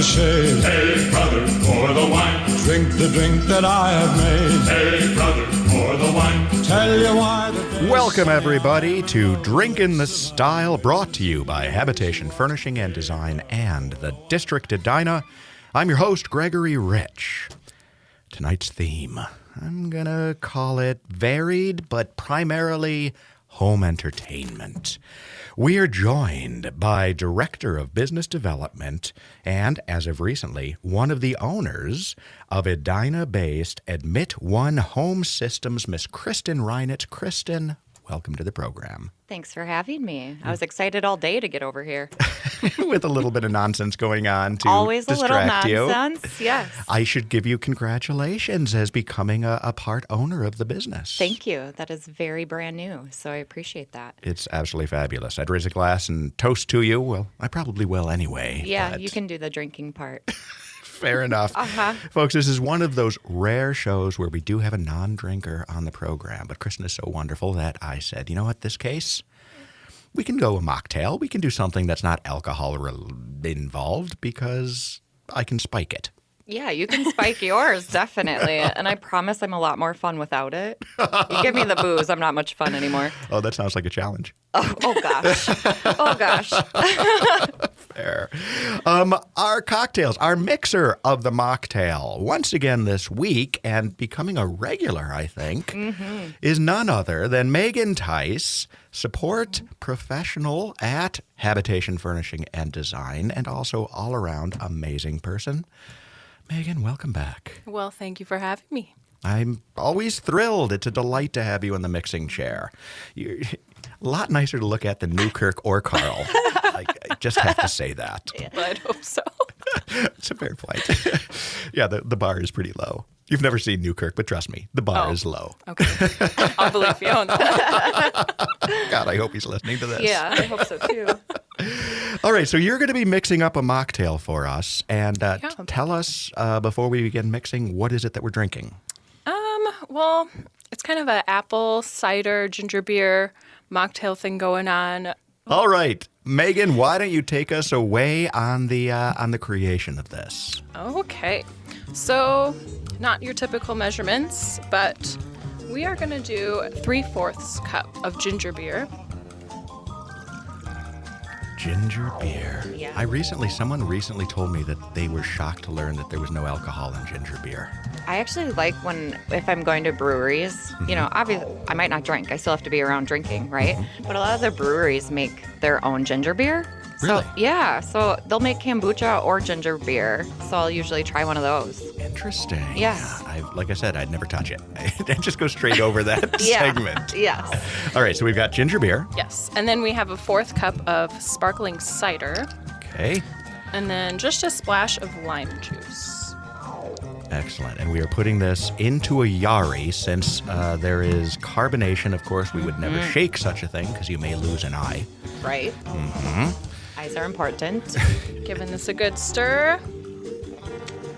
shade. Hey, brother, pour the wine. Drink the drink that I have made. Hey, brother, pour the wine. Tell you why the day Welcome, everybody, to Drinkin' the Style, brought to you by Habitation Furnishing and Design and the District Edina. I'm your host, Gregory Rich. Tonight's theme, I'm gonna call it varied, but primarily home entertainment. We are joined by Director of Business Development and, as of recently, one of the owners of Edina-based Admit One Home Systems, Miss Kristin Reinitz. Kristin, welcome to the program. Thanks for having me. I was excited all day to get over here. With a little bit of nonsense going on to Always a little distract you. nonsense, yes. I should give you congratulations as becoming a part owner of the business. Thank you. That is very brand new, so I appreciate that. It's absolutely fabulous. I'd raise a glass and toast to you. Well, I probably will anyway. Yeah, but you can do the drinking part. Fair enough. Folks, this is one of those rare shows where we do have a non-drinker on the program, but Kristin is so wonderful that I said, you know what, this case, we can go a mocktail. We can do something that's not alcohol involved because I can spike it. Yeah, you can spike yours, definitely. And I promise I'm a lot more fun without it. You give me the booze, I'm not much fun anymore. Oh, that sounds like a challenge. Oh gosh. Oh, gosh. Fair. Our cocktails, our mixer of the mocktail, once again this week, and becoming a regular, I think, is none other than Megan Tice, support professional at Habitation Furnishing and Design, and also all-around amazing person. Megan, welcome back. Well, thank you for having me. I'm always thrilled. It's a delight to have you in the mixing chair. You're a lot nicer to look at than Newkirk or Carl. I just have to say that. Yeah. I'd hope so. It's a fair point. Yeah, the bar is pretty low. You've never seen Newkirk, but trust me, the bar is low. Okay. I'll believe you on that. God, I hope he's listening to this. Yeah, I hope so too. All right, so you're going to be mixing up a mocktail for us. And tell us, before we begin mixing, what is it that we're drinking? Well, it's kind of an apple cider ginger beer mocktail thing going on. All right, Megan, why don't you take us away on the creation of this? Okay. So, not your typical measurements, but we are going to do 3/4 cup of ginger beer. Ginger beer. Yeah. Someone recently told me that they were shocked to learn that there was no alcohol in ginger beer. I actually like if I'm going to breweries, you know, obviously I might not drink. I still have to be around drinking, right? But a lot of the breweries make their own ginger beer. Really? So, yeah. So they'll make kombucha or ginger beer. So I'll usually try one of those. Interesting. Yes. Like I said, I'd never touch it. I'd just go straight over that segment. Yes. All right, so we've got ginger beer. Yes. And then we have a 1/4 cup of sparkling cider. Okay. And then just a splash of lime juice. Excellent. And we are putting this into a Yari since there is carbonation. Of course, we would never shake such a thing because you may lose an eye. Right. Mm-hmm. Eyes are important. Giving this a good stir.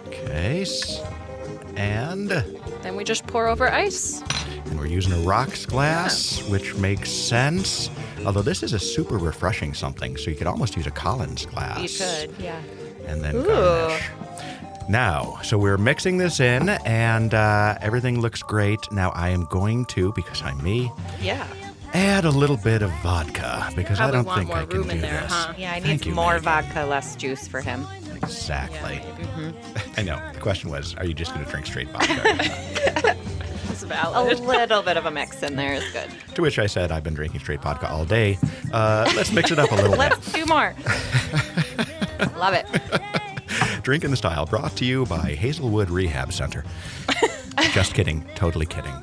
Okay. And Then we just pour over ice. we're using a rocks glass, which makes sense. Although this is a super refreshing something, so you could almost use a Collins glass. You could, yeah. And then garnish. Now, so we're mixing this in, and everything looks great. Now, I am going to, because I'm me, add a little bit of vodka, because I Probably don't want think more I can room do in there, this. huh? Yeah, I Thank need you, more Megan. vodka, less juice for him. Exactly. Yeah, I know. The question was, are you just going to drink straight vodka? it's A valid. little bit of a mix in there is good. To which I said, I've been drinking straight vodka all day. Let's mix it up a little bit. Let's do more. Love it. Drinking the Style, brought to you by Hazelwood Rehab Center. Just kidding. Totally kidding.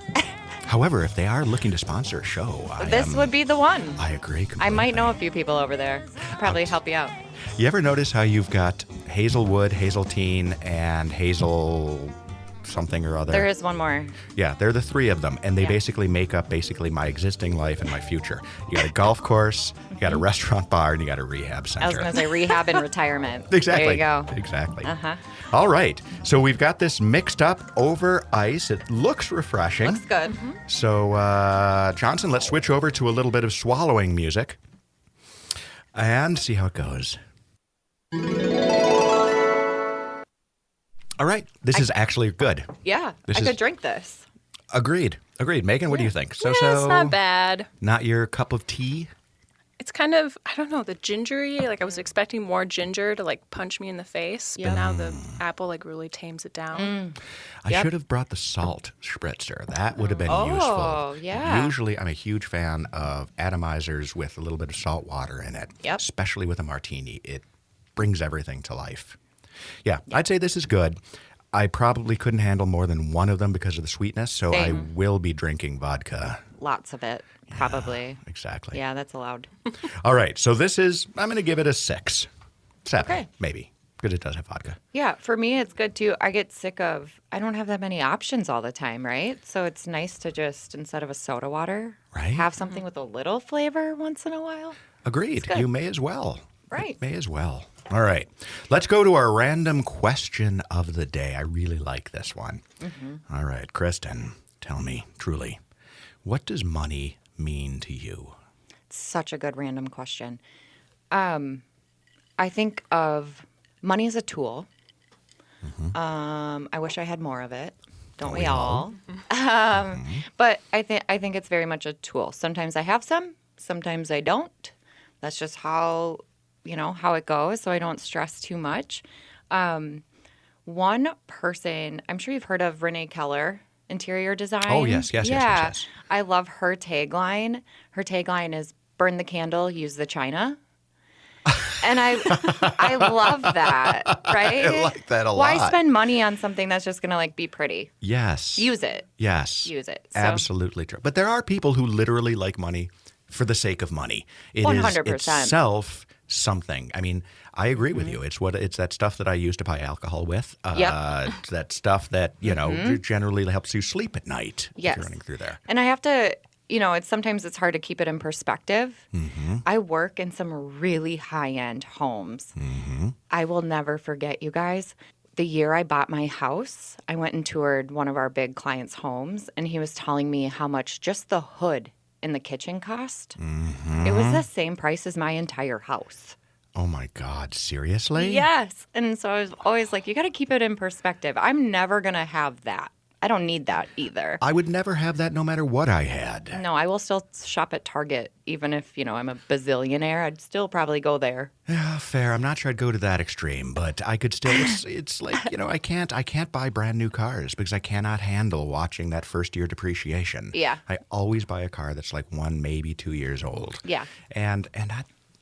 However, if they are looking to sponsor a show, This would be the one. I agree completely. I might know a few people over there. Probably help you out. You ever notice how you've got Hazelwood, Hazeltine, and Hazel something or other? There is one more. Yeah, they're the three of them, and they Yeah. basically make up my existing life and my future. You got a golf course, you got a restaurant bar, and you got a rehab center. I was going to say rehab and retirement. Exactly. There you go. Exactly. Uh-huh. All right. So we've got this mixed up over ice. It looks refreshing. Looks good. So, Johnson, let's switch over to a little bit of swallowing music and see how it goes. All right. This is actually good. Yeah, This I is- could drink this. Agreed. Megan, what do you think? Yeah, it's not bad. Not your cup of tea? It's kind of, I don't know, the gingery. Like I was expecting more ginger to like punch me in the face, but now the apple like really tames it down. I should have brought the salt spritzer. That would have been useful. Oh, yeah. Usually, I'm a huge fan of atomizers with a little bit of salt water in it. Yep. Especially with a martini. It brings everything to life. Yeah, I'd say this is good. I probably couldn't handle more than one of them because of the sweetness, so I Same. will be drinking vodka. Lots of it, probably. Exactly. Yeah, that's allowed. All right, so this is, I'm going to give it a 6. 7, Okay. maybe, because it does have vodka. Yeah, for me, it's good too. I get sick of, I don't have that many options all the time, right? So it's nice to just, instead of a soda water, Right. have something with a little flavor once in a while. Agreed. good. You may as well. Right. May as well. All right. Let's go to our random question of the day. I really like this one. All right, Kristin, tell me truly, what does money mean to you? Such a good random question. I think of money as a tool. I wish I had more of it. Don't we all? But I think it's very much a tool. Sometimes I have some, sometimes I don't. That's just how it goes, so I don't stress too much. One person, I'm sure you've heard of Renee Keller, interior design. Oh, yes. I love her tagline. Her tagline is burn the candle, use the china. And I love that, right? I like that a Why lot. spend money on something that's just going to like be pretty? Yes. Use it. Yes. Use it. So- Absolutely true. But there are people who literally like money for the sake of money. It is 100%. itself something. I mean, I agree with you. It's that stuff that I use to buy alcohol with. It's that stuff that, generally helps you sleep at night if Yes. you're running through there. And I have to, sometimes it's hard to keep it in perspective. I work in some really high-end homes. I will never forget, you guys. The year I bought my house, I went and toured one of our big clients' homes, and he was telling me how much just the hood in the kitchen cost. It was the same price as my entire house. Oh my God, seriously? Yes. And so I was always like, you got to keep it in perspective. I'm never going to have that. I don't need that either. I would never have that no matter what I had. No, I will still shop at Target, even if, I'm a bazillionaire. I'd still probably go there. Yeah, fair. I'm not sure I'd go to that extreme, but I could still. It's like I can't buy brand new cars because I cannot handle watching that first year depreciation. Yeah. I always buy a car that's like 1, maybe 2 years old. Yeah. And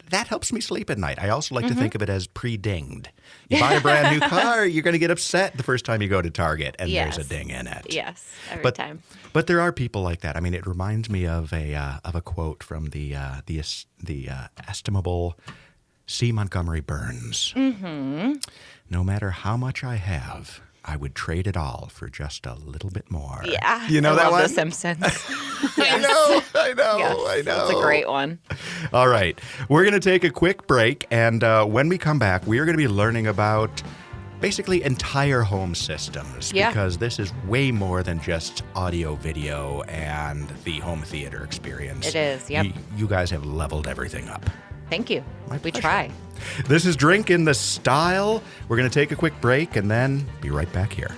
that helps me sleep at night. I also like to think of it as pre-dinged. You buy a brand new car, you're going to get upset the first time you go to Target and Yes. there's a ding in it. Yes, every time. But there are people like that. I mean, it reminds me of a quote from the estimable C. Montgomery Burns. No matter how much I have, I would trade it all for just a little bit more. Yeah. You know I that love one? The Simpsons. I know. Yes, It's a great one. All right. We're going to take a quick break. And when we come back, we are going to be learning about basically entire home systems. Yeah. Because this is way more than just audio, video, and the home theater experience. It is, yep. You guys have leveled everything up. Thank you. My We pleasure. try. This is Drink in the Style. We're going to take a quick break and then be right back here.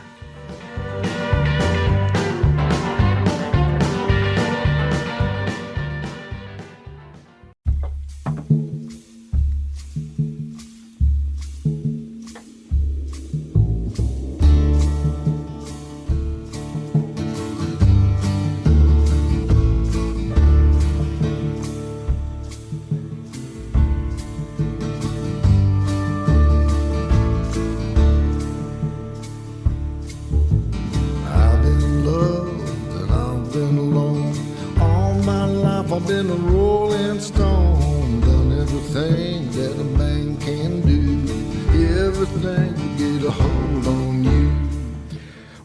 I've been loved and I've been alone. All my life I've been a rolling stone. Done everything that a man can do. Everything to get a hold on you.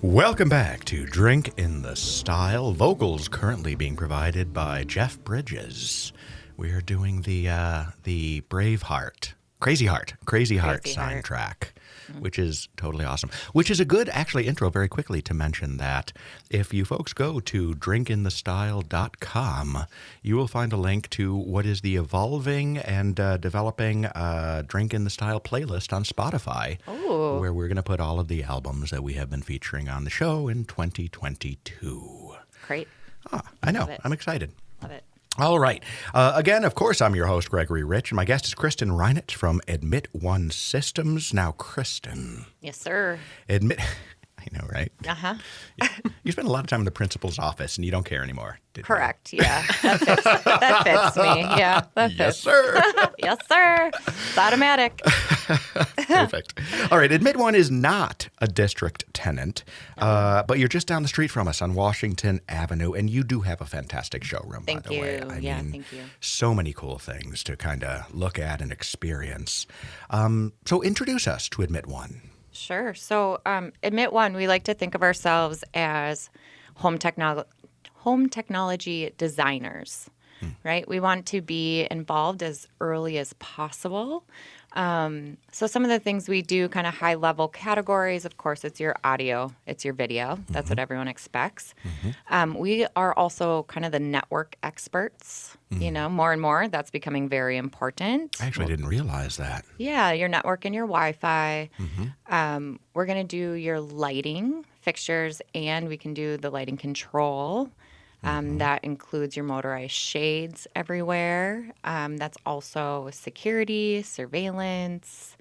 Welcome back to Drink in the Style. Vocals currently being provided by Jeff Bridges. We are doing the Braveheart, Crazy Heart Crazy Heart. soundtrack. which is totally awesome. Which is a good, actually, intro very quickly to mention that if you folks go to drinkinthestyle.com, you will find a link to what is the evolving and developing Drink in the Style playlist on Spotify, where we're going to put all of the albums that we have been featuring on the show in 2022. Great. I know. Love it. I'm excited. Love it. All right. Again, of course, I'm your host, Gregory Rich, and my guest is Kristin Reinitz from Admit One Systems. Now, Kristin. Yes, sir. I know, right? Uh-huh. You spend a lot of time in the principal's office, and you don't care anymore. Correct. Yeah. That fits me. Yeah. That fits. Yes, sir. Yes, sir. It's automatic. Perfect. All right. Admit One is not a district tenant, but you're just down the street from us on Washington Avenue, and you do have a fantastic showroom, by the way. Thank you. Thank you. So many cool things to kind of look at and experience. So introduce us to Admit One. Sure. So, Admit One, we like to think of ourselves as home technology designers, right? We want to be involved as early as possible. So some of the things we do, kind of high-level categories, of course, it's your audio, it's your video. That's what everyone expects. We are also kind of the network experts, more and more. That's becoming very important. I actually didn't realize that. Yeah, your network and your Wi-Fi. We're going to do your lighting fixtures, and we can do the lighting control. That includes your motorized shades everywhere. That's also security, surveillance,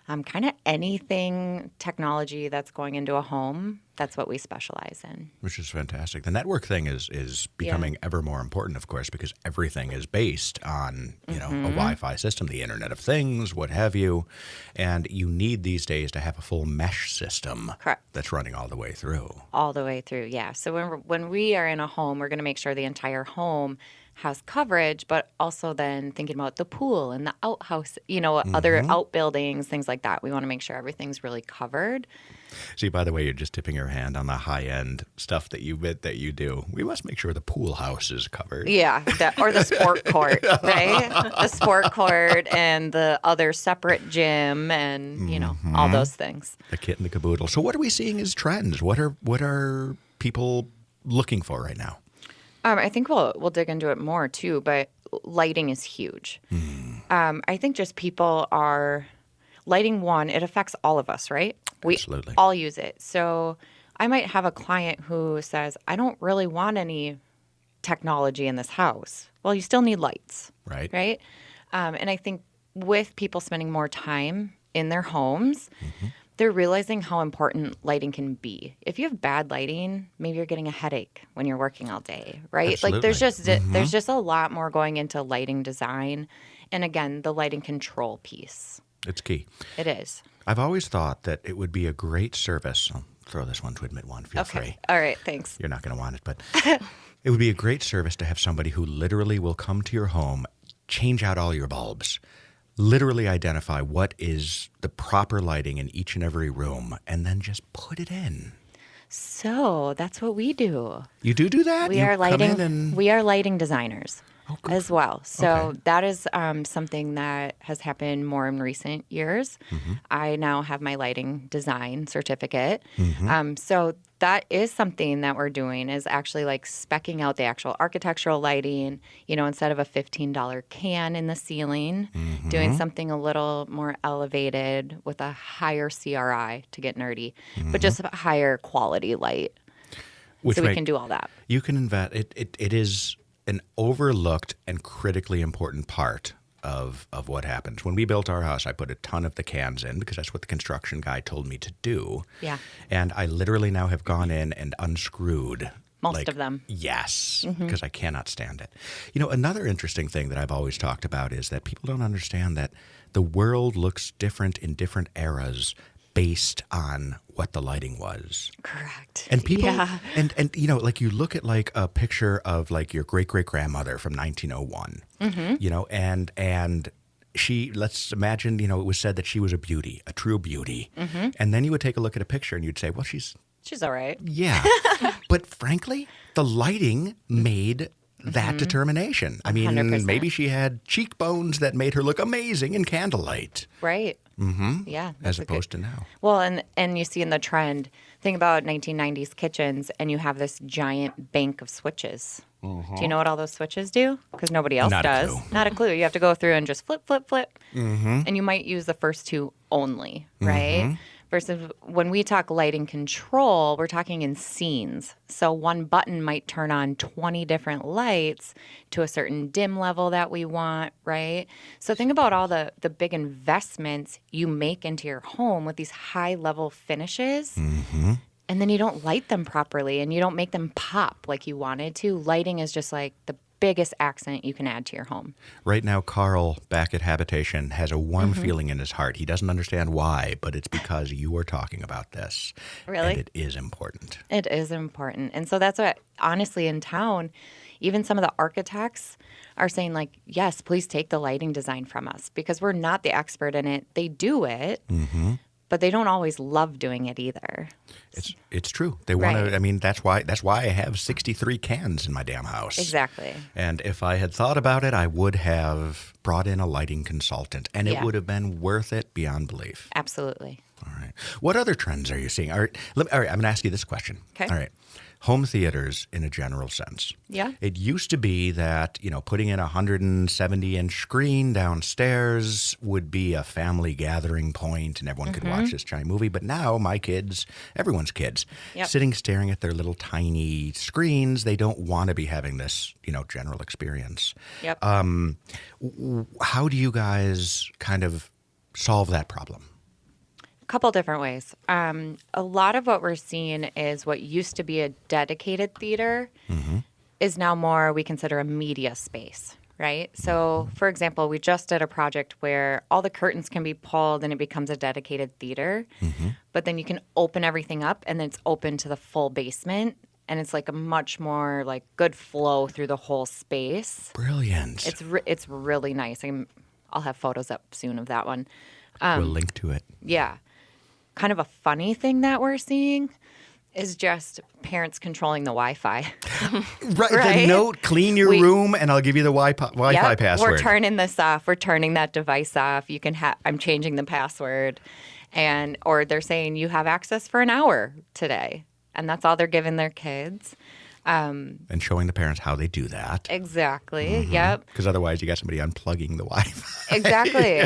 kind of anything technology that's going into a home. That's what we specialize in. Which is fantastic. The network thing is becoming ever more important, of course, because everything is based on, a Wi-Fi system, the Internet of Things, what have you. And you need these days to have a full mesh system. Correct. That's running all the way through. All the way through, yeah. So when we are in a home, we're going to make sure the entire home has coverage, but also then thinking about the pool and the outhouse, other outbuildings, things like that. We want to make sure everything's really covered. See, by the way, you're just tipping your hand on the high-end stuff that you do. We must make sure the pool house is covered. Yeah, or the sport court, right? The sport court and the other separate gym and, all those things. The kit and the caboodle. So what are we seeing as trends? What are people looking for right now? I think we'll dig into it more too, but lighting is huge. I think just people are lighting one. It affects all of us, right? We Absolutely. all use it. So I might have a client who says, "I don't really want any technology in this house." Well, you still need lights, right? Right. And I think with people spending more time in their homes. They're realizing how important lighting can be. If you have bad lighting, maybe you're getting a headache when you're working all day, right? Absolutely. Like there's just a lot more going into lighting design. And again, the lighting control piece. It's key. It is. I've always thought that it would be a great service. I'll throw this one to Admit One. Feel free. All right. Thanks. You're not going to want it, but it would be a great service to have somebody who literally will come to your home, change out all your bulbs, literally identify what is the proper lighting in each and every room, and then just put it in. So that's what we do. You do that? We are lighting designers as well. So that is something that has happened more in recent years. I now have my lighting design certificate. So that is something that we're doing, is actually like speccing out the actual architectural lighting, instead of a $15 can in the ceiling, doing something a little more elevated with a higher CRI, to get nerdy, but just a higher quality light. We can do all that. You can invest. It is an overlooked and critically important part of what happens. When we built our house, I put a ton of the cans in because that's what the construction guy told me to do. Yeah. And I literally now have gone in and unscrewed most of them. Yes, because I cannot stand it. Another interesting thing that I've always talked about is that people don't understand that the world looks different in different eras based on what the lighting was. Correct. And people, and like you look at like a picture of like your great-great-grandmother from 1901, and she, let's imagine, it was said that she was a beauty, a true beauty. And then you would take a look at a picture and you'd say, well, she's all right. Yeah. But frankly, the lighting made that determination. I mean, 100%. maybe she had cheekbones that made her look amazing in candlelight. Right. Mm-hmm. Yeah. As opposed to now. Well, and you see in the trend, think about 1990s kitchens, and you have this giant bank of switches. Do you know what all those switches do? Because nobody else does. Not a clue. You have to go through and just flip, flip, flip. And you might use the first two only, right? Versus when we talk lighting control, we're talking in scenes. So one button might turn on 20 different lights to a certain dim level that we want, right? So think about all the big investments you make into your home with these high-level finishes. And then you don't light them properly and you don't make them pop like you wanted to. Lighting is just like the biggest accent you can add to your home. Right now, Carl, back at Habitation, has a warm feeling in his heart. He doesn't understand why, but it's because you are talking about this. Really? And it is important. It is important. And so that's what, honestly, in town, even some of the architects are saying, like, yes, please take the lighting design from us because we're not the expert in it. They do it. But they don't always love doing it either. It's true. They want Right. to. I mean, that's why I have 63 cans in my damn house. Exactly. And if I had thought about it, I would have brought in a lighting consultant, and it Yeah. would have been worth it beyond belief. Absolutely. All right. What other trends are you seeing? All right. I'm going to ask you this question. Okay. All right. Home theaters in a general sense. Yeah. It used to be that, putting in a 170-inch screen downstairs would be a family gathering point and everyone could watch this giant movie. But now my kids, everyone's kids, Yep. sitting staring at their little tiny screens, they don't want to be having this, general experience. Yep. How do you guys kind of solve that problem? Couple different ways. A lot of what we're seeing is what used to be a dedicated theater is now more we consider a media space, right? So, for example, we just did a project where all the curtains can be pulled and it becomes a dedicated theater, but then you can open everything up and then it's open to the full basement. And it's like a much more like good flow through the whole space. Brilliant. It's really nice. I'll have photos up soon of that one. We'll link to it. Yeah. Kind of a funny thing that we're seeing is just parents controlling the Wi-Fi. Right. The Right? note, clean your room, and I'll give you the Wi-Fi Yep, password. We're turning this off. We're turning that device off. You can I'm changing the password. Or they're saying you have access for an hour today. And that's all they're giving their kids. And showing the parents how they do that. Exactly. Yep. Because otherwise you got somebody unplugging the Wi-Fi. Exactly.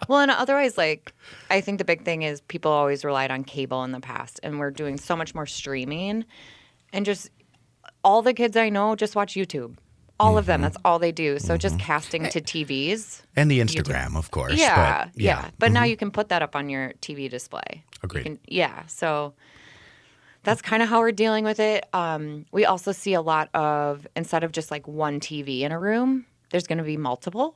Well, and otherwise, I think the big thing is people always relied on cable in the past, and we're doing so much more streaming. And just all the kids I know just watch YouTube. All of them. That's all they do. So just casting to TVs. And the Instagram, of course. Yeah. But, yeah. But now you can put that up on your TV display. Agreed. So that's kind of how we're dealing with it. We also see a lot of, instead of just like one TV in a room, there's going to be multiple.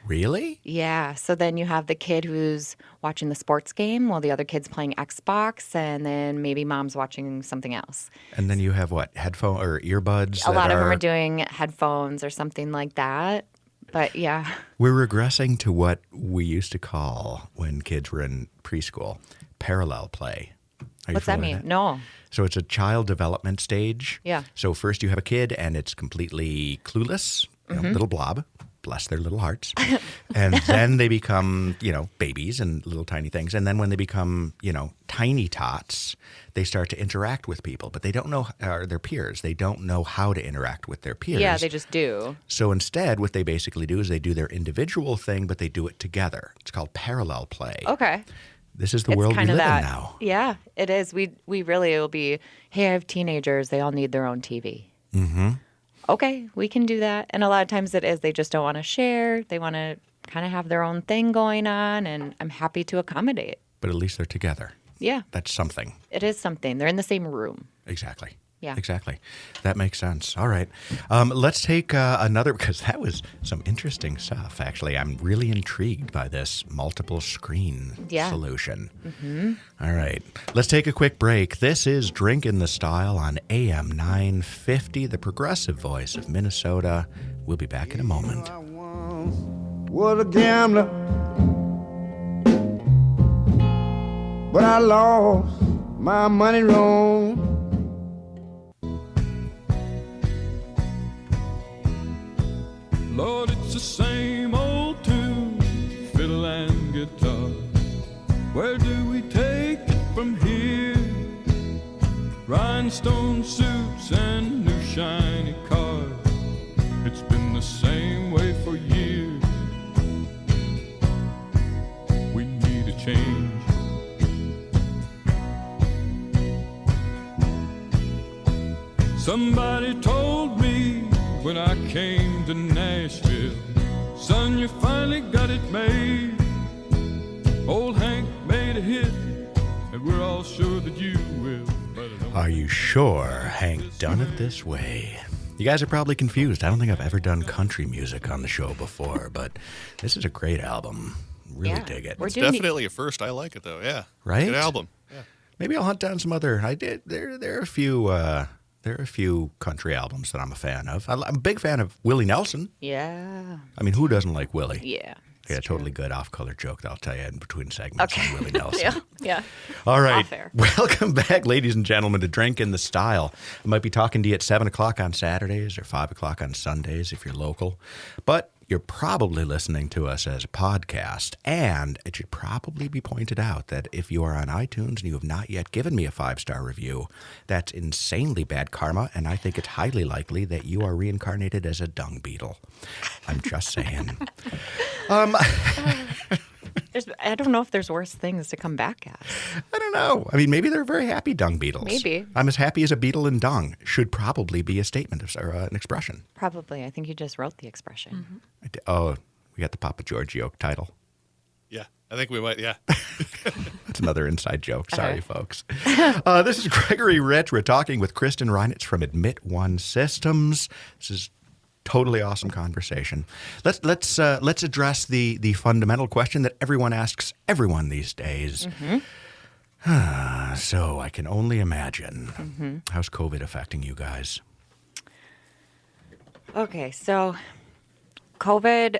Really? Yeah. So then you have the kid who's watching the sports game while the other kid's playing Xbox, and then maybe mom's watching something else. And then you have what? Headphone or earbuds? A lot of them are doing headphones or something like that. But yeah. We're regressing to what we used to call, when kids were in preschool, parallel play. Are you What's that familiar mean? with No. So it's a child development stage. Yeah. So first you have a kid and it's completely clueless, little blob, bless their little hearts. And then they become, babies and little tiny things. And then when they become, tiny tots, they start to interact with people, but they don't know, or their peers, they don't know how to interact with their peers. Yeah, they just do. So instead, what they basically do is they do their individual thing, but they do it together. It's called parallel play. Okay. This is the world we live in now. Yeah, it is. We really will be, hey, I have teenagers. They all need their own TV. Okay, we can do that. And a lot of times it is they just don't want to share. They want to kind of have their own thing going on, and I'm happy to accommodate. But at least they're together. Yeah. That's something. It is something. They're in the same room. Exactly. Yeah. Exactly. That makes sense. All right. Let's take another, because that was some interesting stuff, actually. I'm really intrigued by this multiple screen solution. All right. Let's take a quick break. This is Drink in the Style on AM 950, the progressive voice of Minnesota. We'll be back in a moment. I once was a gambler, but I lost my money wrong. Lord, it's the same old tune, fiddle and guitar. Where do we take it from here? Rhinestone suits and new shiny cars. It's been the same way for years. We need a change. Somebody told me when I came to Nashville, son, you finally got it made. Old Hank made a hit, and we're all sure that you will. Are you sure Hank done it this way? You guys are probably confused. I don't think I've ever done country music on the show before, but this is a great album. Really dig it. We're It's doing definitely a first. I like it though. Yeah. Right? Good album. Yeah. Maybe I'll hunt down some other. I did. There are a few. There are a few country albums that I'm a fan of. I'm a big fan of Willie Nelson. Yeah. I mean, who doesn't like Willie? Yeah. Yeah, totally good off-color joke that I'll tell you in between segments on Willie Nelson. Yeah. Yeah. All right. Off air. Welcome back, ladies and gentlemen, to Drink in the Style. I might be talking to you at 7 o'clock on Saturdays or 5 o'clock on Sundays if you're local. But you're probably listening to us as a podcast. And it should probably be pointed out that if you are on iTunes and you have not yet given me a 5-star review, that's insanely bad karma. And I think it's highly likely that you are reincarnated as a dung beetle. I'm just saying. I don't know if there's worse things to come back as. I don't know. I mean, maybe they're very happy dung beetles. Maybe. I'm as happy as a beetle in dung should probably be a statement or an expression. Probably. I think you just wrote the expression. Oh, we got the Papa George title. Yeah. I think we might. Yeah. That's another inside joke. Sorry, right. folks. This is Gregory Rich. We're talking with Kristin Reinitz from Admit One Systems. This is totally awesome conversation. Let's address the fundamental question that everyone asks everyone these days. So I can only imagine. How's COVID affecting you guys? Okay, so COVID,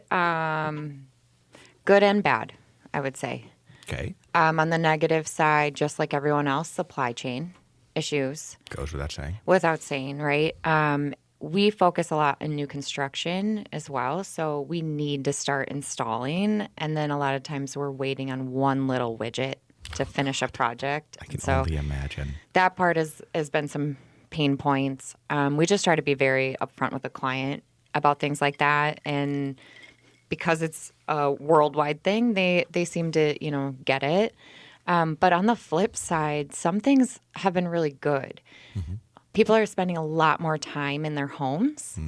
good and bad, I would say. Okay. On the negative side, just like everyone else, supply chain issues. Goes without saying. Without saying, right? We focus a lot in new construction as well, so we need to start installing, and then a lot of times we're waiting on one little widget to finish a project. I can so only imagine. that part has been some pain points. We just try to be very upfront with the client about things like that, and because it's a worldwide thing, they seem to get it. But on the flip side, some things have been really good. People are spending a lot more time in their homes.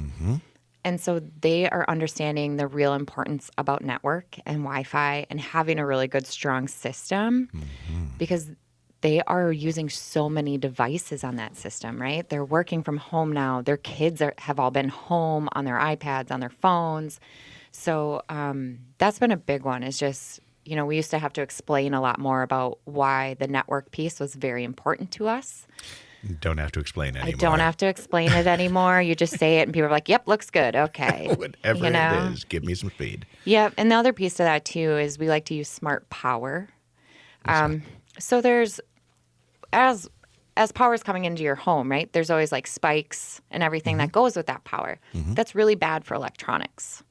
And so they are understanding the real importance about network and Wi-Fi and having a really good, strong system because they are using so many devices on that system, right? They're working from home now. Their kids have all been home on their iPads, on their phones. So that's been a big one. It's just, we used to have to explain a lot more about why the network piece was very important to us. Don't have to explain anymore. I don't have to explain it anymore. You just say it and people are like, yep, looks good. Okay. Whatever it is, give me some speed. Yep. And the other piece to that too is we like to use smart power. So there's, as power is coming into your home, right, there's always like spikes and everything that goes with that power. That's really bad for electronics.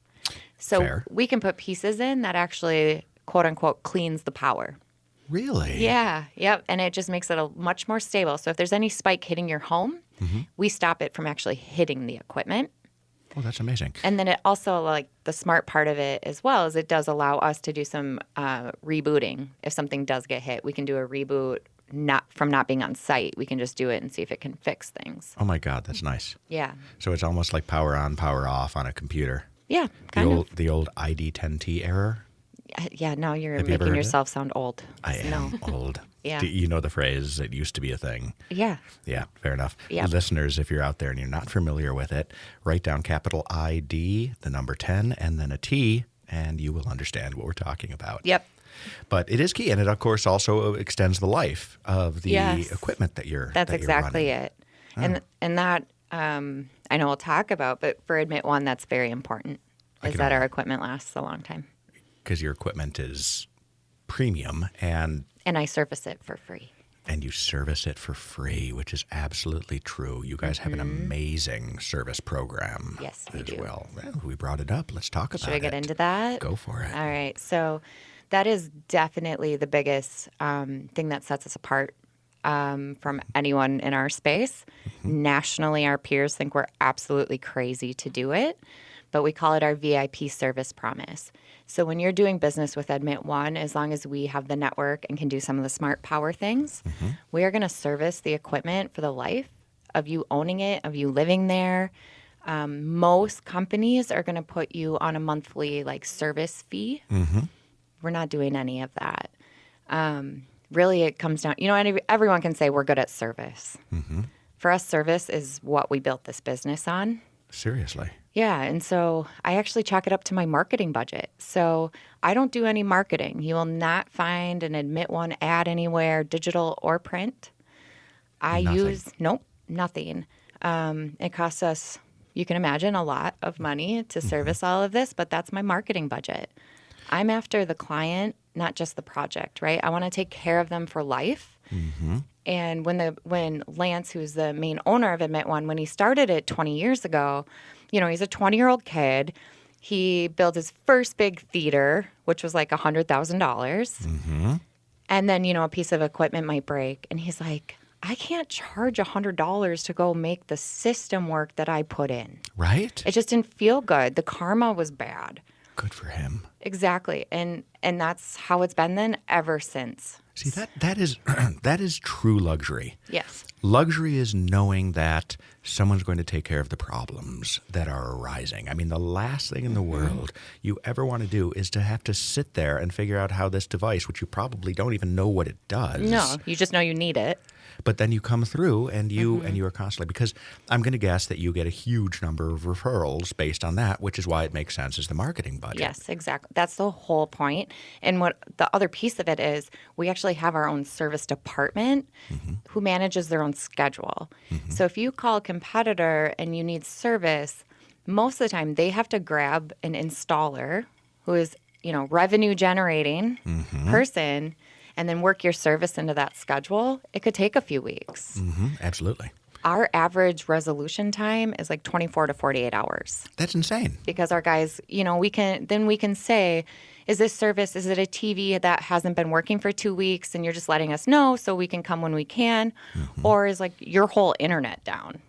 So Fair. we can put pieces in that actually, quote unquote, cleans the power. Really? Yeah. Yep. And it just makes it much more stable. So if there's any spike hitting your home, we stop it from actually hitting the equipment. Oh, that's amazing. And then it also, like, the smart part of it as well is it does allow us to do some rebooting. If something does get hit, we can do a reboot from not being on site. We can just do it and see if it can fix things. Oh, my God, that's nice. Yeah. So it's almost like power on, power off on a computer. Yeah, kind of. The old ID10T error. Yeah, now you're Have you ever making heard yourself sound old. I am old. Yeah. You know the phrase, it used to be a thing. Yeah. Yeah, fair enough. Yep. Listeners, if you're out there and you're not familiar with it, write down capital ID, the number 10, and then a T, and you will understand what we're talking about. Yep. But it is key, and it, of course, also extends the life of the Yes. equipment that you're That's that you're exactly running. it. And that I know we'll talk about, but for Admit One, that's very important, is that our equipment lasts a long time. Because your equipment is premium, and I service it for free. And you service it for free, which is absolutely true. You guys have an amazing service program. Yes, we as do. well. We brought it up. Let's talk about it. Should I get into that? Go for it. All right. So that is definitely the biggest thing that sets us apart from anyone in our space. Nationally, our peers think we're absolutely crazy to do it, but we call it our VIP service promise. So when you're doing business with Admit One, as long as we have the network and can do some of the smart power things, we are going to service the equipment for the life of you owning it, of you living there. Most companies are going to put you on a monthly service fee. We're not doing any of that. Really, it comes down, and everyone can say we're good at service. For us, service is what we built this business on. Seriously. Yeah, and so I actually chalk it up to my marketing budget. So I don't do any marketing. You will not find an Admit One ad anywhere, digital or print. Nothing. It costs us, you can imagine, a lot of money to service all of this, but that's my marketing budget. I'm after the client, not just the project, right? I want to take care of them for life. And when Lance, who's the main owner of Admit One, when he started it 20 years ago, he's a 20-year-old kid. He built his first big theater, which was like $100,000. And then, a piece of equipment might break. And he's like, I can't charge $100 to go make the system work that I put in. Right? It just didn't feel good. The karma was bad. Good for him. Exactly. And that's how it's been then ever since. See, that is that is true luxury. Yes. Luxury is knowing that someone's going to take care of the problems that are arising. I mean, the last thing in the world you ever want to do is to have to sit there and figure out how this device, which you probably don't even know what it does. No, you just know you need it. But then you come through and you are constantly, because I'm going to guess that you get a huge number of referrals based on that, which is why it makes sense as the marketing budget. Yes, exactly. That's the whole point. And what the other piece of it is, we actually have our own service department who manages their own schedule. So if you call a competitor and you need service, most of the time they have to grab an installer who is, revenue generating person, and then work your service into that schedule. It could take a few weeks. Absolutely. Our average resolution time is like 24 to 48 hours. That's insane. Because our guys, we can say, is this service, is it a TV that hasn't been working for 2 weeks and you're just letting us know so we can come when we can? Or is your whole internet down?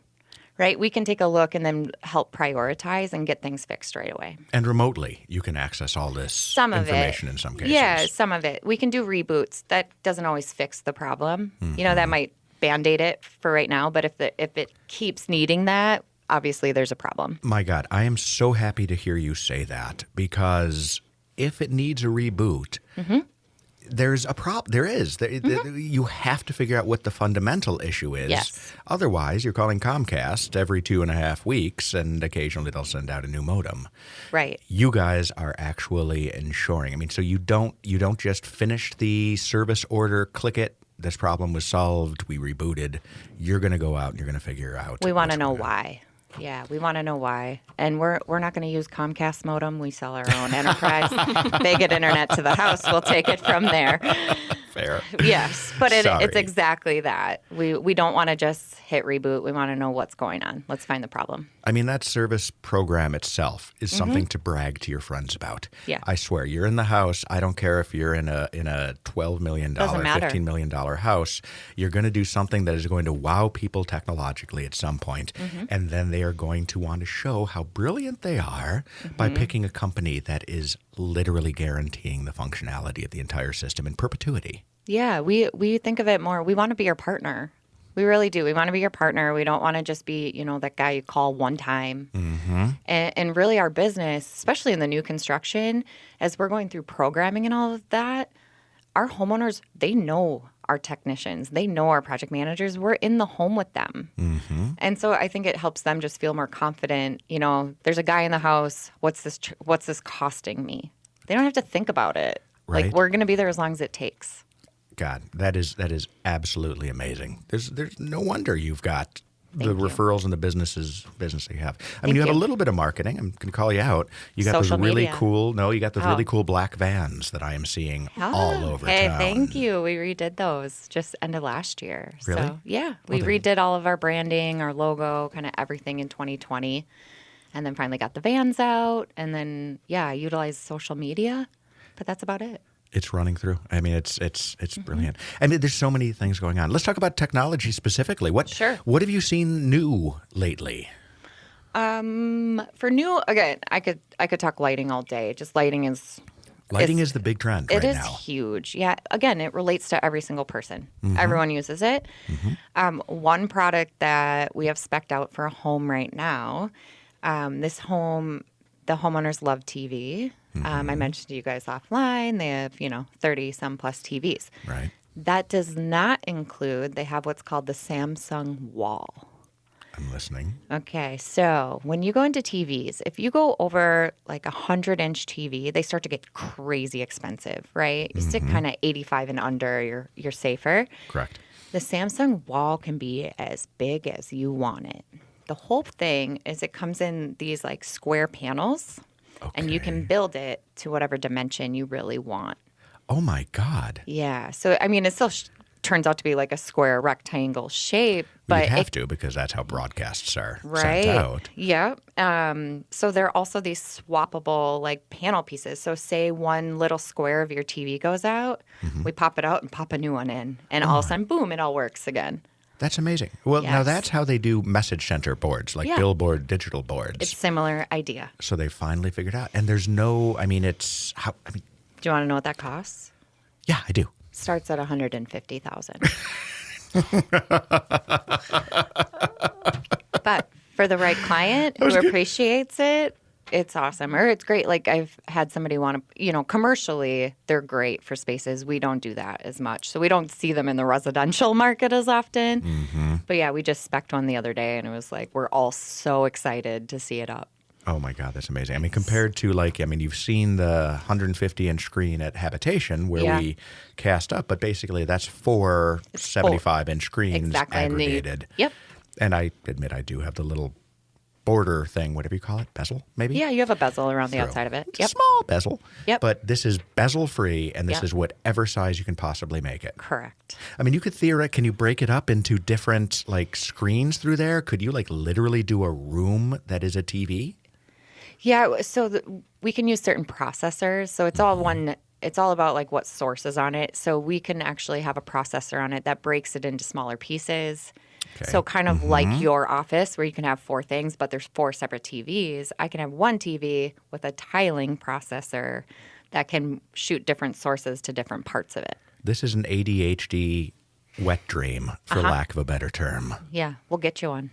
Right? We can take a look and then help prioritize and get things fixed right away. And remotely, you can access all this information in some cases. Yeah, some of it. We can do reboots. That doesn't always fix the problem. That might Band-Aid it for right now, but if it keeps needing that, obviously there's a problem. My God, I am so happy to hear you say that, because if it needs a reboot, there's a problem. There is. You have to figure out what the fundamental issue is. Yes. Otherwise, you're calling Comcast every 2.5 weeks, and occasionally they'll send out a new modem. Right. You guys are actually ensuring. I mean, so you don't just finish the service order, click it, this problem was solved, we rebooted. You're going to go out and you're going to figure out. We want to know why. Yeah, we want to know why. And we're not going to use Comcast modem. We sell our own enterprise. They get internet to the house. We'll take it from there. Fair. Yes, but it's exactly that. We don't want to just hit reboot. We want to know what's going on. Let's find the problem. I mean, that service program itself is something to brag to your friends about. Yeah. I swear, you're in the house. I don't care if you're in a $12 million, $15 million house. You're going to do something that is going to wow people technologically at some point, and then they are going to want to show how brilliant they are by picking a company that is literally guaranteeing the functionality of the entire system in perpetuity. Yeah, we think of it more. We want to be your partner. We really do. We want to be your partner. We don't want to just be, that guy you call one time. And really our business, especially in the new construction, as we're going through programming and all of that, our homeowners, they know our technicians. They know our project managers. We're in the home with them. And so I think it helps them just feel more confident. There's a guy in the house. What's this costing me? They don't have to think about it. Right. We're going to be there as long as it takes. God, that is absolutely amazing. There's no wonder you've got the Thank you. referrals and the business that you have. I mean, you have you. a little bit of marketing. I'm going to call you out. You got Social those really media. cool. No, you got those Oh. really cool black vans that I am seeing all over Hey, town. thank you. We redid those just end of last year. Really? So, yeah, we then- redid all of our branding, our logo, kind of everything in 2020. And then finally got the vans out. And then, yeah, I utilized social media. But that's about it. It's running through. I mean, it's brilliant. I mean, there's so many things going on. Let's talk about technology specifically. Sure. What have you seen new lately? For new, again, I could talk lighting all day. Just lighting is Lighting is the big trend It right is now. huge. Yeah. Again, it relates to every single person. Everyone uses it. One product that we have spec'd out for a home right now. This home, the homeowners love TV. I mentioned to you guys offline. They have 30 some plus TVs. Right. That does not include. They have what's called the Samsung Wall. I'm listening. Okay, so when you go into TVs, if you go over like 100-inch TV, they start to get crazy expensive, right? You stick kind of 85 and under, you're safer. Correct. The Samsung Wall can be as big as you want it. The whole thing is it comes in these like square panels, and you can build it to whatever dimension you really want. Oh my God. Yeah, so I mean, it still turns out to be like a square rectangle shape, but You'd have to, because that's how broadcasts are right. sent out. Yeah. So there are also these swappable like panel pieces. So say one little square of your TV goes out, we pop it out and pop a new one in, and all of a sudden, boom, it all works again. That's amazing. Well, now Yes. that's how they do message center boards, like Yeah. billboard digital boards. It's similar idea. So they finally figured out. And there's no, I mean, it's, how, I mean, Do you want to know what that costs? yeah, I do. Starts at $150,000. But for the right client who appreciates it, it's awesome. Or it's great. Like I've had somebody want to, commercially, they're great for spaces. We don't do that as much. So we don't see them in the residential market as often. But yeah, we just spec'd one the other day and it was like, we're all so excited to see it up. Oh my God, that's amazing. I mean, compared to you've seen the 150-inch screen at Habitation where Yeah. we cast up, but basically that's four 75-inch screens Exactly. And aggregated. Yep. And I admit I do have the little border thing, whatever you call it, bezel, maybe? Yeah, you have a bezel around the Throw. outside of it. It's a Yep. small bezel. Yep. But this is bezel-free, and this Yep. is whatever size you can possibly make it. Correct. I mean, you could can you break it up into different screens through there? Could you literally do a room that is a TV? Yeah, so we can use certain processors. So it's all one. It's all about what source is on it. So we can actually have a processor on it that breaks it into smaller pieces. Okay. So kind of like your office where you can have 4 things, but there's 4 separate TVs. I can have one TV with a tiling processor that can shoot different sources to different parts of it. This is an ADHD wet dream, for lack of a better term. Yeah, we'll get you one.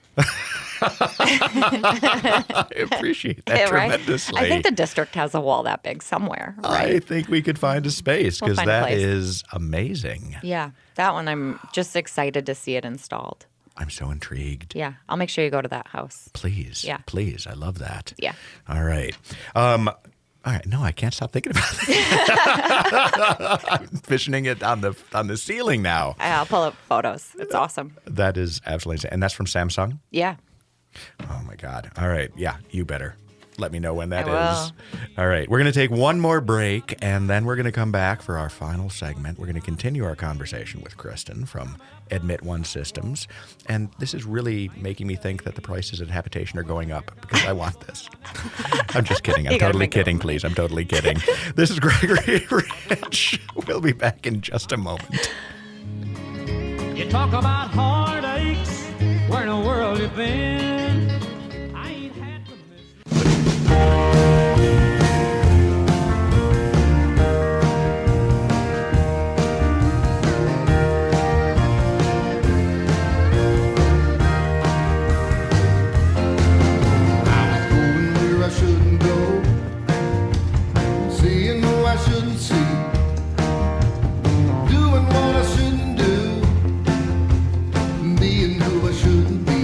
I appreciate that Yeah, right? tremendously. I think the district has a wall that big somewhere, I right? think we could find a space, We'll because find a that place. is amazing. Yeah, that one I'm just excited to see it installed. I'm so intrigued. Yeah, I'll make sure you go to that house. Please. Yeah. Please. I love that. Yeah. All right. All right. No, I can't stop thinking about it. I'm visioning it on the ceiling now. I'll pull up photos. It's awesome. That is absolutely insane. And that's from Samsung? Yeah. Oh, my God. All right. Yeah, you better. Let me know when that I is. All right. We're going to take one more break, and then we're going to come back for our final segment. We're going to continue our conversation with Kristin from Admit One Systems. And this is really making me think that the prices at Habitation are going up because I want this. I'm just kidding. I'm You gotta totally make it. kidding, please. I'm totally kidding. This is Gregory Rich. We'll be back in just a moment. You talk about heartaches, where in the world you been? I ain't had to miss. Going where I shouldn't go, seeing who I shouldn't see, doing what I shouldn't do, being who I shouldn't be.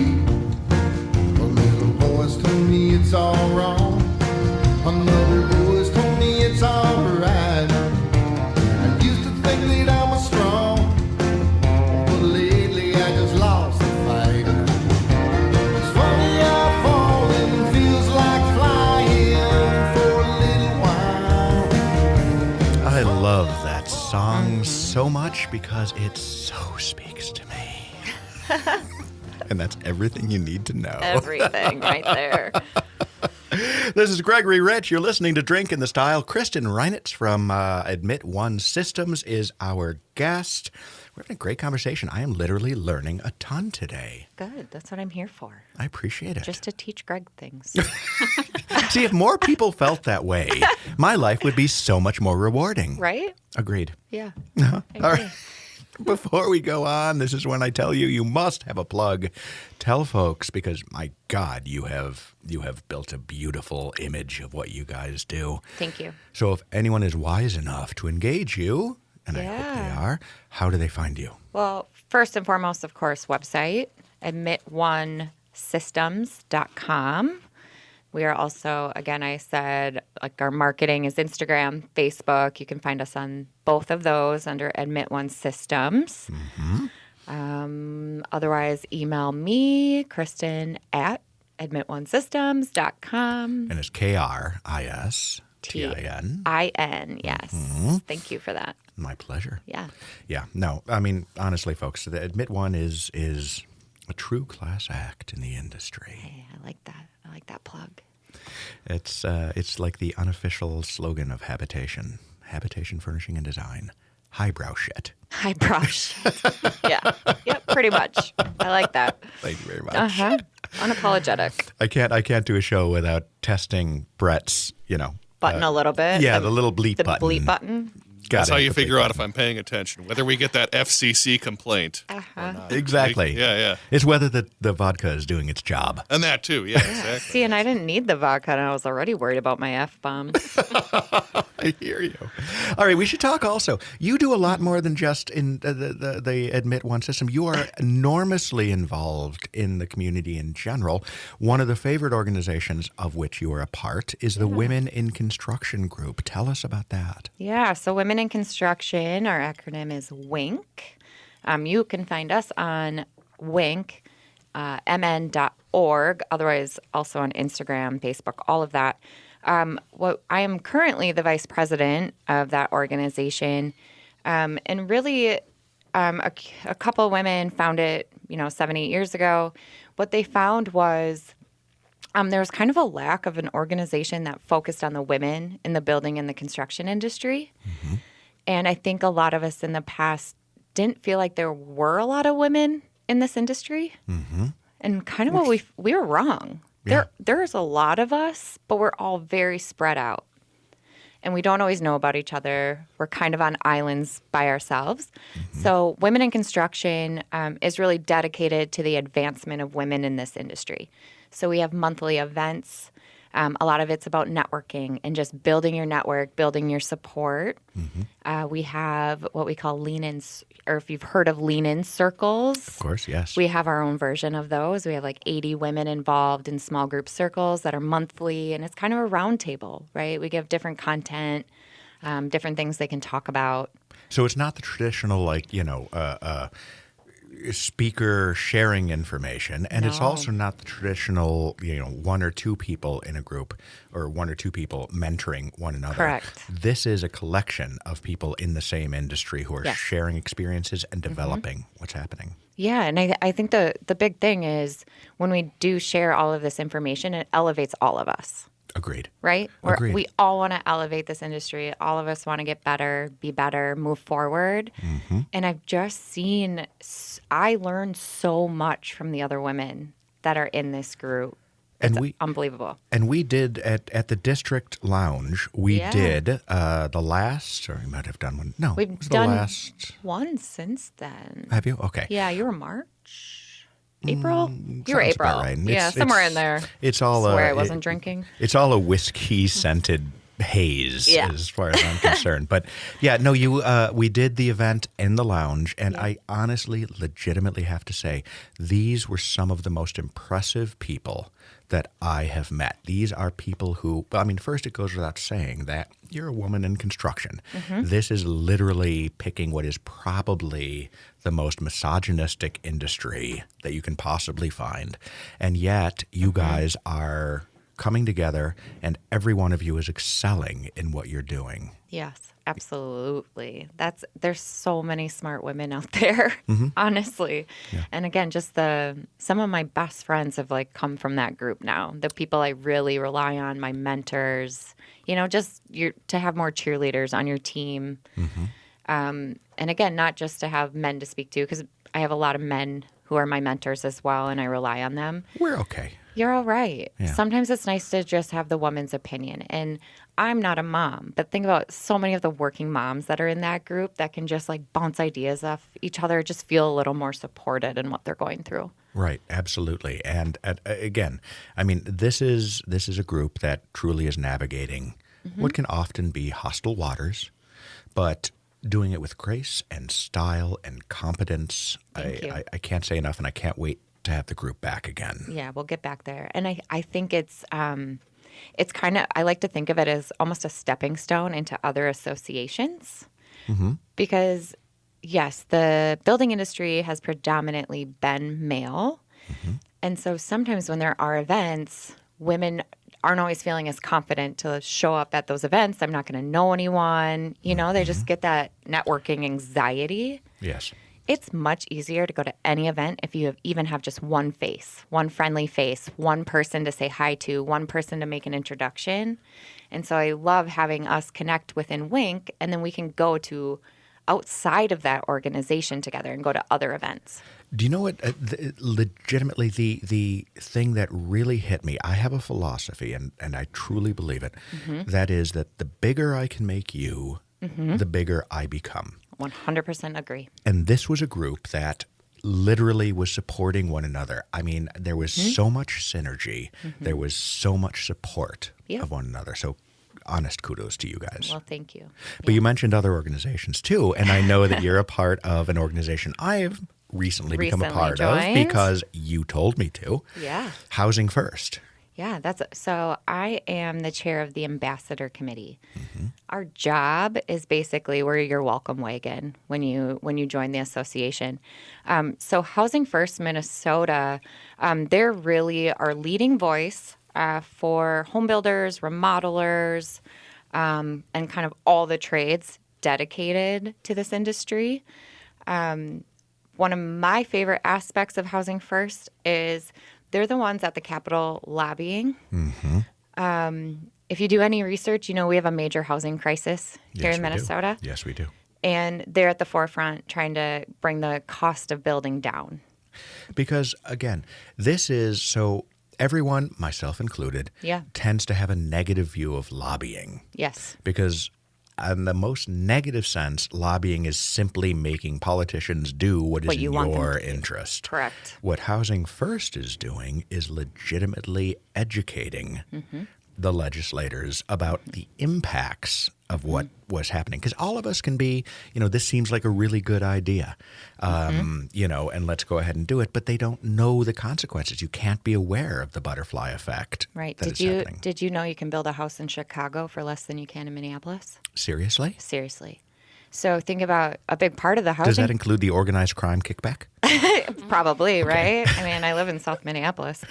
so much because it so speaks to me. And that's everything you need to know. Everything right there. This is Gregory Rich. You're listening to Drink in the Style. Kristin Reinitz from Admit One Systems is our guest. We're having a great conversation. I am literally learning a ton today. Good. That's what I'm here for. I appreciate it. Just to teach Greg things. See, if more people felt that way, my life would be so much more rewarding. Right? Agreed. Yeah. All right. Before we go on, this is when I tell you must have a plug. Tell folks, because my God, you have built a beautiful image of what you guys do. Thank you. So if anyone is wise enough to engage you, and I hope they are, how do they find you? Well, first and foremost, of course, website, admitonesystems.com. We are also, again, I said, like our marketing is Instagram, Facebook. You can find us on both of those under Admit One Systems. Otherwise, email me, Kristin, at admitonesystems.com. And it's KRISTIN. IN, yes. Thank you for that. My pleasure. Yeah. Yeah. No, I mean, honestly, folks, the Admit One is a true class act in the industry. Hey, I like that. I like that plug. It's like the unofficial slogan of Habitation. Habitation, Furnishing, and Design. Highbrow shit. Highbrow shit. Yeah. Yep, pretty much. I like that. Thank you very much. Unapologetic. I can't do a show without testing Brett's, Button a little bit. Yeah, the little bleep button. The bleep button. That's how you figure out if I'm paying attention, whether we get that FCC complaint or not. Exactly. Yeah. It's whether the vodka is doing its job. And that too, yeah, exactly. See, and I didn't need the vodka, and I was already worried about my F-bombs. I hear you. All right, we should talk also. You do a lot more than just in the Admit One system. You are enormously involved in the community in general. One of the favorite organizations of which you are a part is the Women in Construction group. Tell us about that. Yeah, so Women in Construction, our acronym is WINC. You can find us on WINC, mn.org, otherwise also on Instagram, Facebook, all of that. I am currently the vice president of that organization, and really a couple of women found it, 7-8 years ago. What they found was there was kind of a lack of an organization that focused on the women in the building and the construction industry. Mm-hmm. And I think a lot of us in the past didn't feel like there were a lot of women in this industry. Mm-hmm. And kind of what we were wrong. Yeah. There's a lot of us, but we're all very spread out. And we don't always know about each other. We're kind of on islands by ourselves. Mm-hmm. So Women in Construction is really dedicated to the advancement of women in this industry. So we have monthly events. A lot of it's about networking and just building your network, building your support. Mm-hmm. We have what we call lean-ins, or if you've heard of lean-in circles. Of course, yes. We have our own version of those. We have like 80 women involved in small group circles that are monthly, and it's kind of a round table, right? We give different content, different things they can talk about. So it's not the traditional, speaker sharing information, and it's also not the traditional, one or two people in a group or one or two people mentoring one another. Correct. This is a collection of people in the same industry who are sharing experiences and developing what's happening. Yeah, and I think the big thing is when we do share all of this information, it elevates all of us. Agreed. Right? Agreed. We all want to elevate this industry. All of us want to get better, be better, move forward. Mm-hmm. And I've just seen, I learned so much from the other women that are in this group. It's unbelievable. And we did at the District Lounge, we did the last, or we might have done one. No, we've done one since then. Have you? Okay. Yeah, you were March. April? You were April. Right. Yeah, somewhere in there. It's all where I wasn't drinking. It's all a whiskey-scented haze as far as I'm concerned. But we did the event in the lounge, and I honestly, legitimately have to say, these were some of the most impressive people that I have met. These are people who, first it goes without saying that you're a woman in construction. Mm-hmm. This is literally picking what is probably the most misogynistic industry that you can possibly find. And yet you guys are coming together and every one of you is excelling in what you're doing. Yes, absolutely. There's so many smart women out there, honestly. Yeah. And again, just some of my best friends have like come from that group now. The people I really rely on, my mentors, just to have more cheerleaders on your team. And again, not just to have men to speak to, because I have a lot of men who are my mentors as well, and I rely on them. We're okay. You're all right. Yeah. Sometimes it's nice to just have the woman's opinion. And I'm not a mom, but think about so many of the working moms that are in that group that can just like bounce ideas off each other, just feel a little more supported in what they're going through. Right, absolutely. And again, I mean, this is a group that truly is navigating what can often be hostile waters, but doing it with grace and style and competence. I can't say enough, and I can't wait to have the group back again. Yeah, we'll get back there. And I think it's kind of, I like to think of it as almost a stepping stone into other associations. Because, yes, the building industry has predominantly been male. And so sometimes when there are events, women aren't always feeling as confident to show up at those events. I'm not going to know anyone. They just get that networking anxiety. Yes. It's much easier to go to any event if you even have just one face, one friendly face, one person to say hi to, one person to make an introduction. And so I love having us connect within Wink, and then we can go to outside of that organization together and go to other events. Do you know what, legitimately, the thing that really hit me, I have a philosophy, and I truly believe it, that is that the bigger I can make you, the bigger I become. 100% agree. And this was a group that literally was supporting one another. I mean, there was so much synergy. There was so much support of one another. So honest kudos to you guys. Well, thank you. But you mentioned other organizations too, and I know that you're a part of an organization I've recently become a part joined. of because you told me to. Yeah. Housing First. Yeah, so I am the chair of the ambassador committee. Our job is basically we're your welcome wagon when you join the association. So Housing First Minnesota, they're really our leading voice for home builders, remodelers, and kind of all the trades dedicated to this industry. One of my favorite aspects of Housing First is they're the ones at the Capitol lobbying. If you do any research, we have a major housing crisis here in Minnesota. Yes, we do. And they're at the forefront trying to bring the cost of building down. Because, again, this is so everyone, myself included, tends to have a negative view of lobbying. Yes. Because in the most negative sense, lobbying is simply making politicians do what is in your interest. Correct. What Housing First is doing is legitimately educating the legislators about the impacts of what was happening. Because all of us can be, this seems like a really good idea, and let's go ahead and do it. But they don't know the consequences. You can't be aware of the butterfly effect. Right. That is happening. Did you know you can build a house in Chicago for less than you can in Minneapolis? Seriously? Seriously. So think about a big part of the housing. Does that include the organized crime kickback? Probably, right? I mean, I live in South Minneapolis.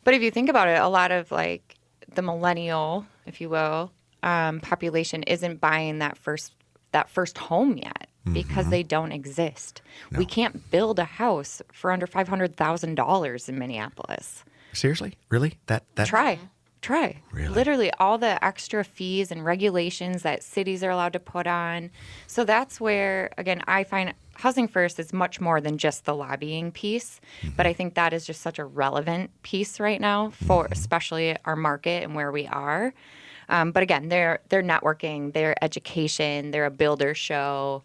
But if you think about it, a lot of like the millennial, if you will, population isn't buying that first home yet because they don't exist. No. We can't build a house for under $500,000 in Minneapolis. Seriously? Really? That Try. Really? Literally all the extra fees and regulations that cities are allowed to put on. So that's where, again, I find Housing First is much more than just the lobbying piece. But I think that is just such a relevant piece right now for especially our market and where we are. But again, they're networking, their education, they're a builder show,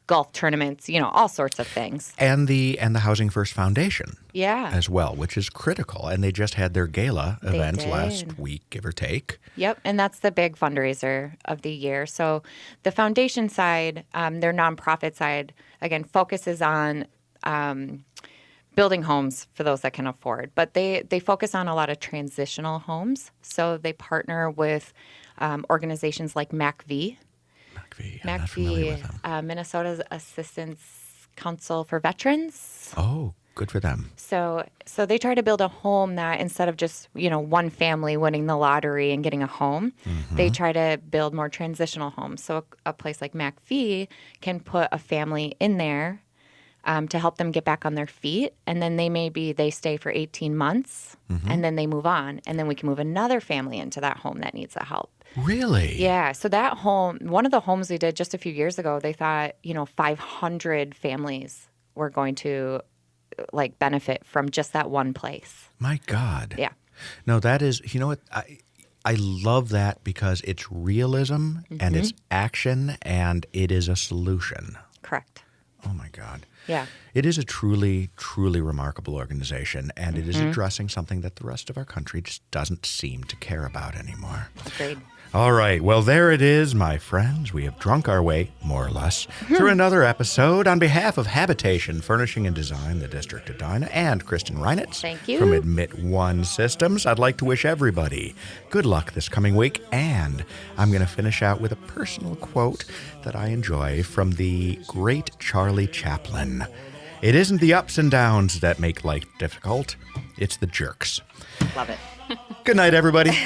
golf tournaments, all sorts of things. And the Housing First Foundation. Yeah. As well, which is critical. And they just had their gala events last week, give or take. Yep. And that's the big fundraiser of the year. So the foundation side, their nonprofit side, again, focuses on building homes for those that can afford. But they focus on a lot of transitional homes. So they partner with organizations like MACV. I'm not familiar with them. Minnesota's Assistance Council for Veterans. Oh, Good for them. So they try to build a home that instead of just, one family winning the lottery and getting a home, they try to build more transitional homes. So a place like McPhee can put a family in there to help them get back on their feet. And then they stay for 18 months and then they move on. And then we can move another family into that home that needs the help. Really? Yeah. So that home, one of the homes we did just a few years ago, they thought, 500 families were going to benefit from just that one place. My God. Yeah. No, that is, you know what? I love that because it's realism and it's action and it is a solution. Correct. Oh, my God. Yeah. It is a truly, truly remarkable organization, and it is addressing something that the rest of our country just doesn't seem to care about anymore. Agreed. All right. Well, there it is, my friends. We have drunk our way, more or less, through another episode. On behalf of Habitation, Furnishing and Design, the District of Edina, and Kristin Reinitz Thank you. from Admit One Systems, I'd like to wish everybody good luck this coming week. And I'm going to finish out with a personal quote that I enjoy from the great Charlie Chaplin. It isn't the ups and downs that make life difficult. It's the jerks. Love it. Good night, everybody.